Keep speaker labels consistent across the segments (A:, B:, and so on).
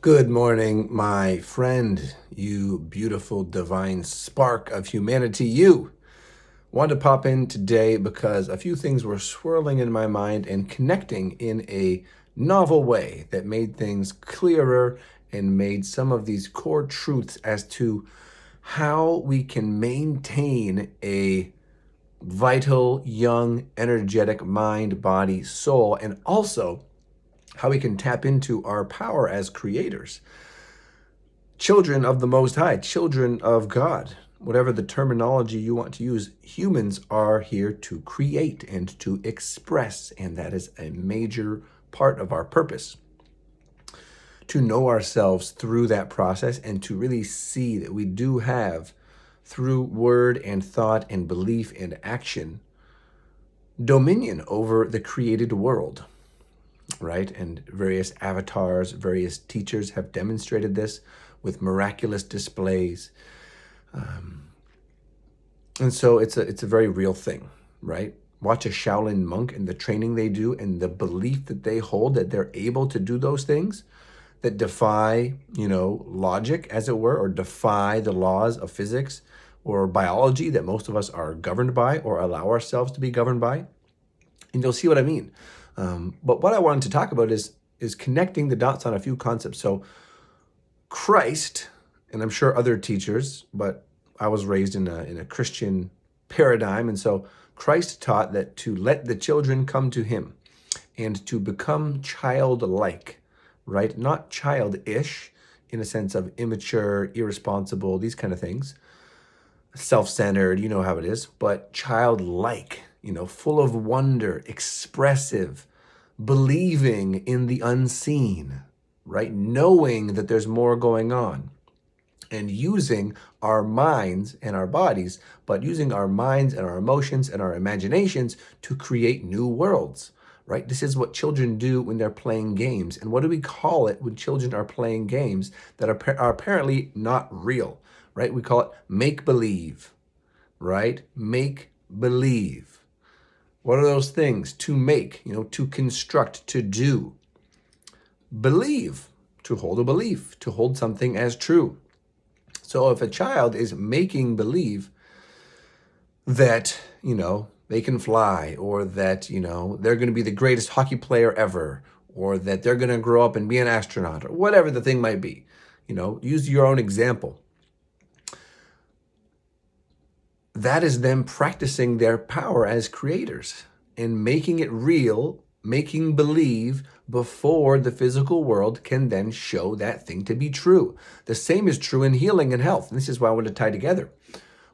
A: Good morning, my friend, you beautiful divine spark of humanity. You wanted to pop in today because a few things were swirling in my mind and connecting in a novel way that made things clearer and made some of these core truths as to how we can maintain a vital, young, energetic mind, body, soul, and also how we can tap into our power as creators, children of the Most High, children of God, whatever the terminology you want to use. Humans are here to create and to express, and that is a major part of our purpose. To know ourselves through that process and to really see that we do have, through word and thought and belief and action, dominion over the created world, right? And various avatars, various teachers have demonstrated this with miraculous displays. And so it's a very real thing, right? Watch a Shaolin monk and the training they do and the belief that they hold that they're able to do those things that defy, logic, as it were, or defy the laws of physics or biology that most of us are governed by or allow ourselves to be governed by. And you'll see what I mean. But what I wanted to talk about is connecting the dots on a few concepts. So Christ, and I'm sure other teachers, but I was raised in a Christian paradigm, and so Christ taught that to let the children come to him and to become childlike, right? Not childish in a sense of immature, irresponsible, these kind of things, self-centered, you know how it is, but childlike, full of wonder, expressive, believing in the unseen, right? Knowing that there's more going on and using our minds and our bodies, but using our minds and our emotions and our imaginations to create new worlds, right? This is what children do when they're playing games. And what do we call it when children are playing games that are apparently not real, right? We call it make-believe, right? Make-believe. What are those things? To make, to construct, to do. Believe, to hold a belief, to hold something as true. So if a child is making believe that, they can fly, or that, they're going to be the greatest hockey player ever, or that they're going to grow up and be an astronaut, or whatever the thing might be, use your own example. That is them practicing their power as creators and making it real, making believe before the physical world can then show that thing to be true. The same is true in healing and health. And this is why I want to tie together.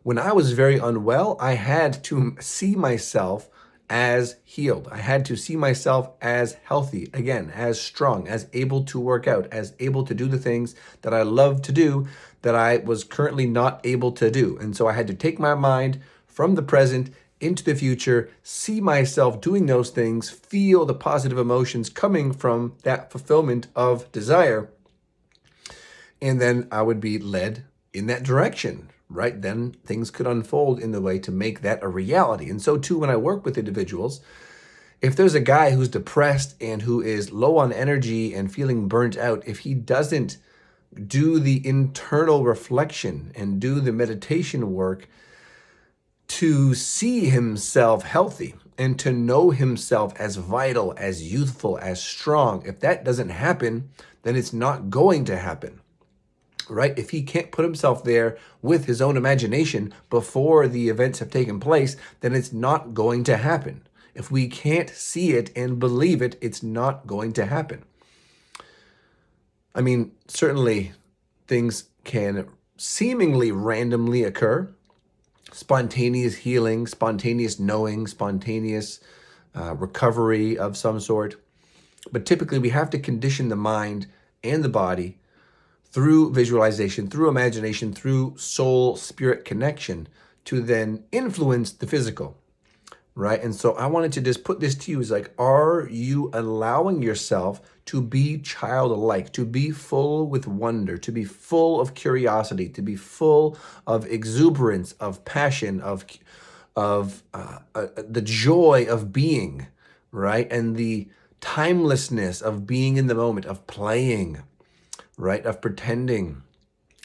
A: When I was very unwell, I had to see myself as healed. I had to see myself as healthy, again, as strong, as able to work out, as able to do the things that I love to do that I was currently not able to do. And so I had to take my mind from the present into the future, see myself doing those things, feel the positive emotions coming from that fulfillment of desire, and then I would be led in that direction, right? Then things could unfold in the way to make that a reality. And so too, when I work with individuals, if there's a guy who's depressed and who is low on energy and feeling burnt out, if he doesn't do the internal reflection and do the meditation work to see himself healthy and to know himself as vital, as youthful, as strong, if that doesn't happen, then it's not going to happen, right? If he can't put himself there with his own imagination before the events have taken place, then it's not going to happen. If we can't see it and believe it, it's not going to happen. I mean, certainly things can seemingly randomly occur. Spontaneous healing, spontaneous knowing, spontaneous recovery of some sort. But typically we have to condition the mind and the body through visualization, through imagination, through soul-spirit connection to then influence the physical, right? And so I wanted to just put this to you, is like, are you allowing yourself to be childlike, to be full with wonder, to be full of curiosity, to be full of exuberance, of passion, of the joy of being, right? And the timelessness of being in the moment, of playing, right? Of pretending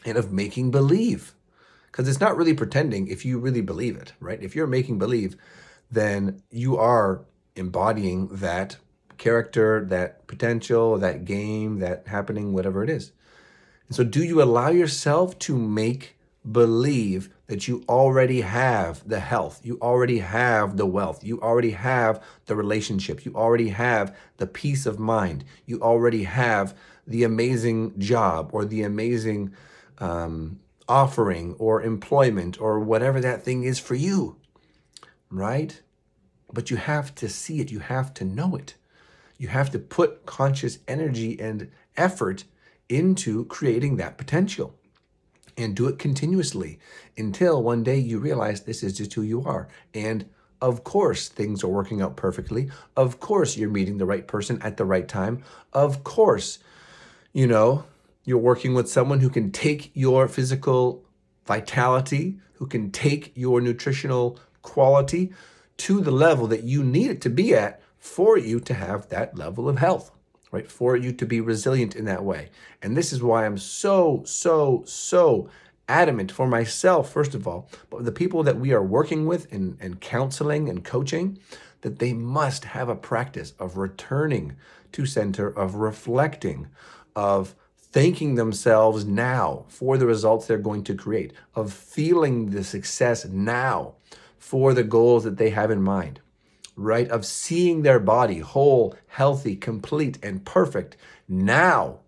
A: and of making believe. Because it's not really pretending if you really believe it, right? If you're making believe, then you are embodying that character, that potential, that game, that happening, whatever it is. And so do you allow yourself to make believe that you already have the health, you already have the wealth, you already have the relationship, you already have the peace of mind, you already have the amazing job or the amazing offering or employment or whatever that thing is for you, right? But you have to see it, you have to know it. You have to put conscious energy and effort into creating that potential and do it continuously until one day you realize this is just who you are. And of course, things are working out perfectly. Of course, you're meeting the right person at the right time. Of course, you're working with someone who can take your physical vitality, who can take your nutritional quality to the level that you need it to be at for you to have that level of health, right? For you to be resilient in that way. And this is why I'm so adamant for myself, first of all, but the people that we are working with and counseling and coaching, that they must have a practice of returning to center, of reflecting, of thanking themselves now for the results they're going to create, of feeling the success now for the goals that they have in mind, right? Of seeing their body whole, healthy, complete, and perfect now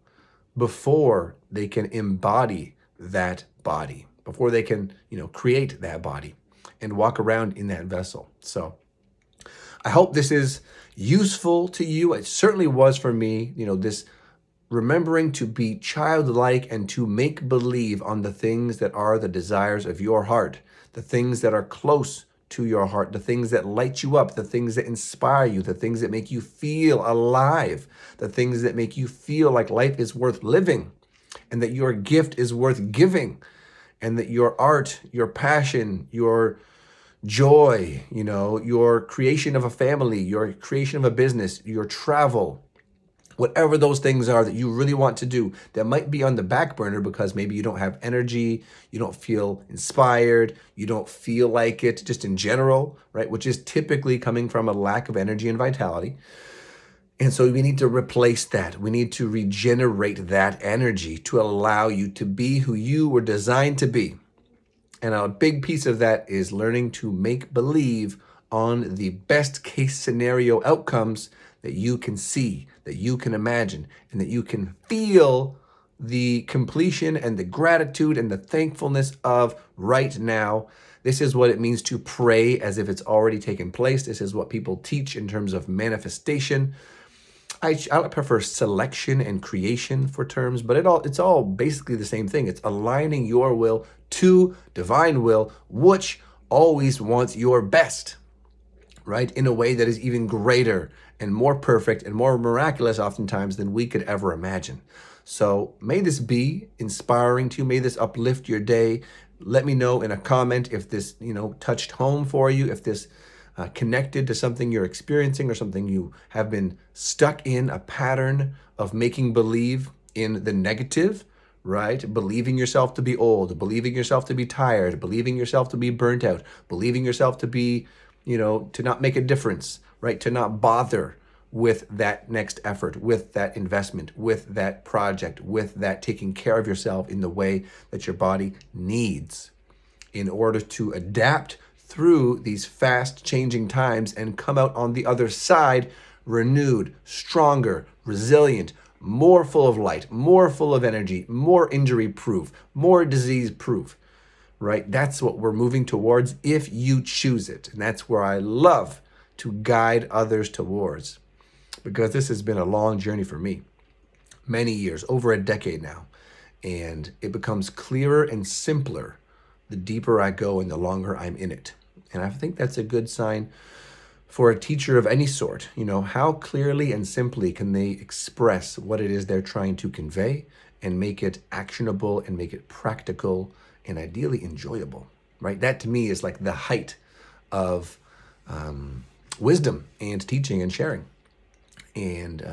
A: before they can embody that body, before they can, create that body and walk around in that vessel. So I hope this is useful to you. It certainly was for me, this remembering to be childlike and to make believe on the things that are the desires of your heart, the things that are close to your heart, the things that light you up, the things that inspire you, the things that make you feel alive, the things that make you feel like life is worth living and that your gift is worth giving and that your art, your passion, your joy, your creation of a family, your creation of a business, your travel, whatever those things are that you really want to do that might be on the back burner because maybe you don't have energy, you don't feel inspired, you don't feel like it just in general, right? Which is typically coming from a lack of energy and vitality. And so we need to replace that. We need to regenerate that energy to allow you to be who you were designed to be. And a big piece of that is learning to make believe on the best case scenario outcomes that you can see, that you can imagine, and that you can feel the completion and the gratitude and the thankfulness of right now. This is what it means to pray as if it's already taken place. This is what people teach in terms of manifestation. I prefer selection and creation for terms, but it's all basically the same thing. It's aligning your will to divine will, which always wants your best, right? In a way that is even greater and more perfect and more miraculous oftentimes than we could ever imagine. So may this be inspiring to you. May this uplift your day. Let me know in a comment if this, touched home for you, if this connected to something you're experiencing or something you have been stuck in, a pattern of making believe in the negative, right? Believing yourself to be old, believing yourself to be tired, believing yourself to be burnt out, believing yourself to be, to not make a difference, right? To not bother with that next effort, with that investment, with that project, with that taking care of yourself in the way that your body needs in order to adapt through these fast changing times and come out on the other side renewed, stronger, resilient, more full of light, more full of energy, more injury proof, more disease proof, right? That's what we're moving towards if you choose it. And that's where I love to guide others towards, because this has been a long journey for me, many years, over a decade now. And it becomes clearer and simpler the deeper I go and the longer I'm in it. And I think that's a good sign for a teacher of any sort. How clearly and simply can they express what it is they're trying to convey and make it actionable and make it practical and ideally enjoyable, right? That to me is like the height of wisdom and teaching and sharing and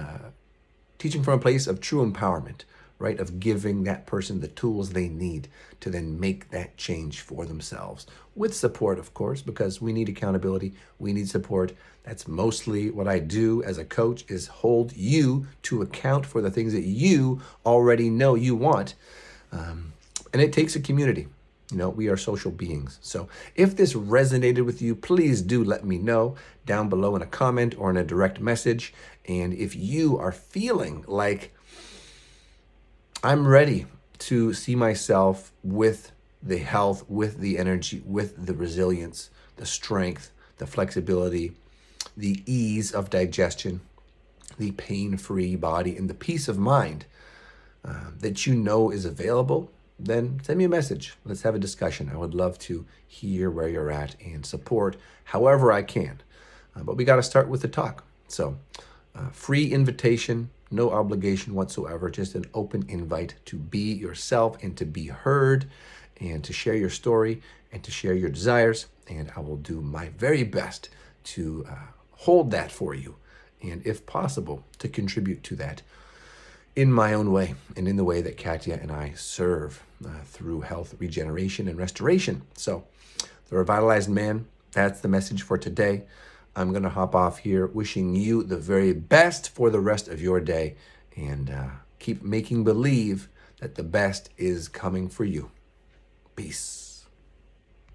A: teaching from a place of true empowerment, right, of giving that person the tools they need to then make that change for themselves. With support, of course, because we need accountability, we need support. That's mostly what I do as a coach, is hold you to account for the things that you already know you want. And it takes a community. We are social beings. So if this resonated with you, please do let me know down below in a comment or in a direct message. And if you are feeling like I'm ready to see myself with the health, with the energy, with the resilience, the strength, the flexibility, the ease of digestion, the pain-free body, and the peace of mind that is available, then send me a message. Let's have a discussion. I would love to hear where you're at and support however I can. But we got to start with the talk. So free invitation, no obligation whatsoever, just an open invite to be yourself and to be heard and to share your story and to share your desires. And I will do my very best to hold that for you. And if possible, to contribute to that in my own way and in the way that Katya and I serve through health, regeneration, and restoration. So the Revitalized Man, that's the message for today. I'm going to hop off here wishing you the very best for the rest of your day, and keep making believe that the best is coming for you. Peace.